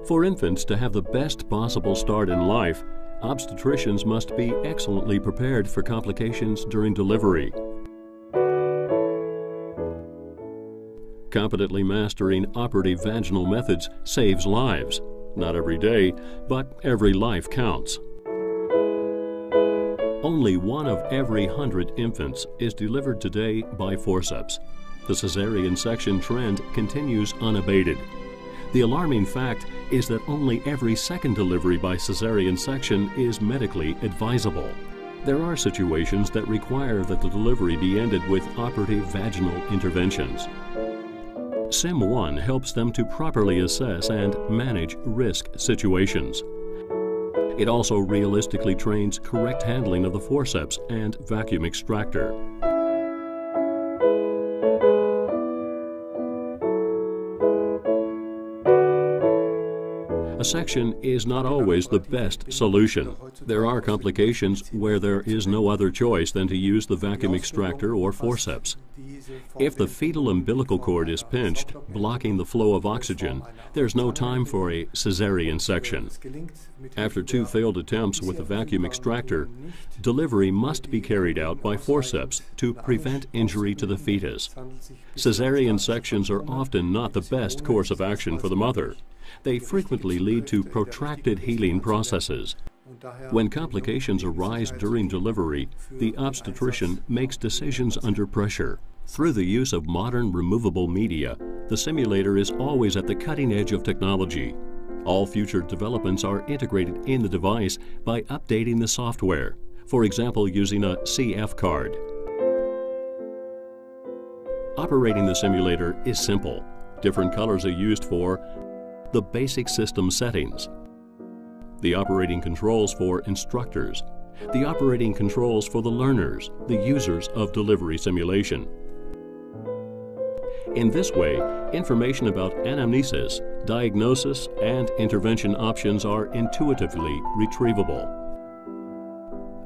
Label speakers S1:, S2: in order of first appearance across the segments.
S1: For infants to have the best possible start in life, obstetricians must be excellently prepared for complications during delivery. Competently mastering operative vaginal methods saves lives. Not every day, but every life counts. Only 1 of every 100 infants is delivered today by forceps. The cesarean section trend continues unabated. The alarming fact is that only every second delivery by cesarean section is medically advisable. There are situations that require that the delivery be ended with operative vaginal interventions. SIMone helps them to properly assess and manage risk situations. It also realistically trains correct handling of the forceps and vacuum extractor. A section is not always the best solution. There are complications where there is no other choice than to use the vacuum extractor or forceps. If the fetal umbilical cord is pinched, blocking the flow of oxygen, there's no time for a cesarean section. After 2 failed attempts with the vacuum extractor, delivery must be carried out by forceps to prevent injury to the fetus. Cesarean sections are often not the best course of action for the mother. They frequently lead to protracted healing processes. When complications arise during delivery, the obstetrician makes decisions under pressure. Through the use of modern removable media, the simulator is always at the cutting edge of technology. All future developments are integrated in the device by updating the software, for example using a CF card. Operating the simulator is simple. Different colors are used for the basic system settings, the operating controls for instructors, the operating controls for the learners, the users of delivery simulation. In this way, information about anamnesis, diagnosis, and intervention options are intuitively retrievable.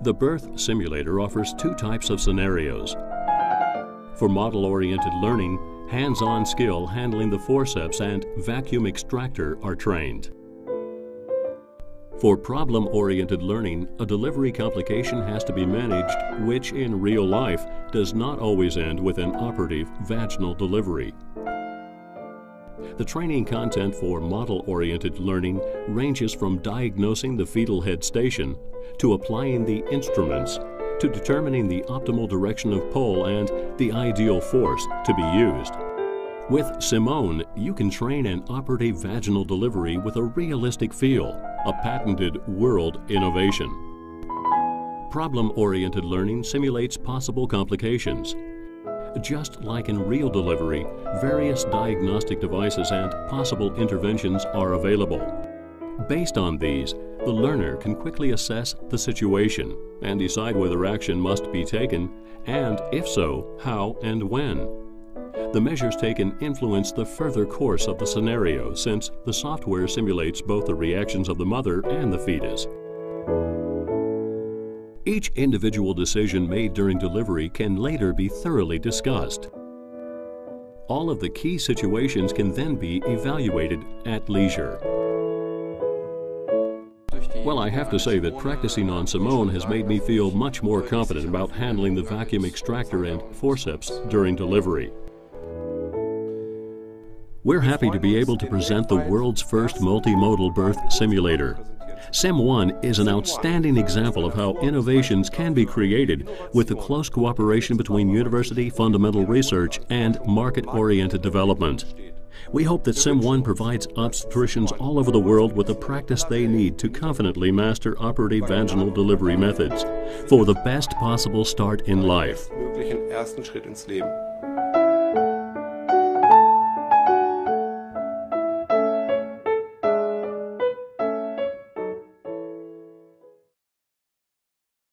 S1: The birth simulator offers 2 types of scenarios. For model-oriented learning, hands-on skill handling the forceps and vacuum extractor are trained. For problem-oriented learning, a delivery complication has to be managed, which in real life does not always end with an operative vaginal delivery. The training content for model-oriented learning ranges from diagnosing the fetal head station to applying the instruments to determining the optimal direction of pull and the ideal force to be used. With SIMone, you can train an operative vaginal delivery with a realistic feel, a patented world innovation. Problem-oriented learning simulates possible complications. Just like in real delivery, various diagnostic devices and possible interventions are available. Based on these, the learner can quickly assess the situation and decide whether action must be taken, and if so, how and when. The measures taken influence the further course of the scenario, since the software simulates both the reactions of the mother and the fetus. Each individual decision made during delivery can later be thoroughly discussed. All of the key situations can then be evaluated at leisure. Well, I have to say that practicing on SIMone has made me feel much more confident about handling the vacuum extractor and forceps during delivery. We're happy to be able to present the world's first multimodal birth simulator. SIMone is an outstanding example of how innovations can be created with the close cooperation between university fundamental research and market-oriented development. We hope that SIMone provides obstetricians all over the world with the practice they need to confidently master operative vaginal delivery methods for the best possible start in life.